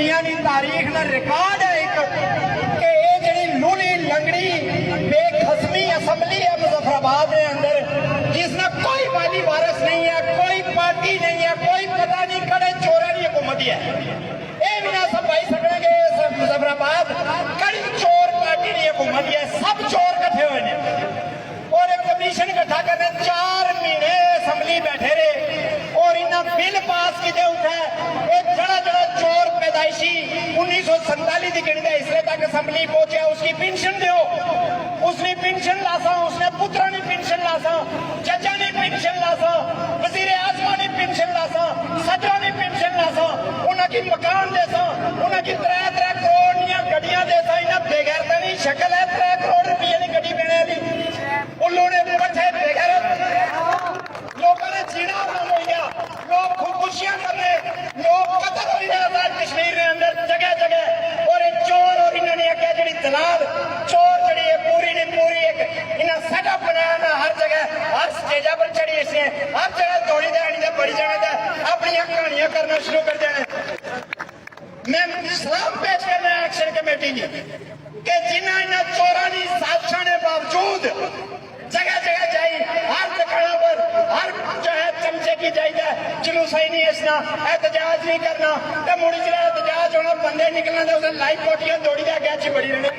दुनिया की तारीख का रिकॉर्ड है एक कि ये जी लूली लंगड़ी बेखसमी असम्बली है मुजफ्फराबाद के अंदर जिसना कोई वाली वारस नहीं है, कोई पार्टी नहीं है, कोई पता नहीं कड़े चोरों की हुकूमत है। ये भी ना सब भाई सकते मुजफ्फराबाद कड़ी चोर पार्टी की हुकूमत है, सब चोर कट्ठे हुए हैं और एक कमीशन इकट्ठा करने 4 महीने असम्बली बैठे रहे और इन्हें बिल पास किए उठा एक जड़ा जड़ा चोर पैदाइशी 1947 की गिनती इसलिए तक असम्बली पहुंचा उसकी पेंशन दो, उसने पेंशन लासा, उसने पुत्रा ने पेंशन लासा, जजा ने पेंशन लासा, वजीर आजमा ने पेंशन लासा, सदरा ने पेंशन लासा, उनकी मकान देसा, उनकी 3-3 करोड़ गड्डियां देसा, इन्हें बेगैरता नहीं शक्ल है 3 करोड़ रुपये की गड्डी पीने की उन्होंने बच्चे बेगैरत लोगों ने जीना बंद हो गया, लोग खुदकुशियां कर रहे, लोग कतल हो रहे आजाद कश्मीर के अंदर जगह जगह और एक चोर और इन्होंने क्या जी दलाल चोर जड़ी है पूरी ने पूरी एक इन्हें सेटअप बनाया ना हर जगह हर स्टेजा पर चढ़ी इसने हर जगह दौड़ी देनी बड़ी जाने का अपनी कहानियां करना शुरू कर देने। मैं सलाम पेश करना एक्शन कमेटी की कि जिन्हें इन चोरों की साजिशों के बावजूद जगह जगह जाई हर दुकानों पर हर जो है चमचे की जाइए जुलूस ही नहीं इसना एहतजाज नहीं करना तो मुड़ी जरा एहतजाज होना बंदे निकलना तो उसे लाइव पोटियां दौड़ी जा गया बड़ी रहने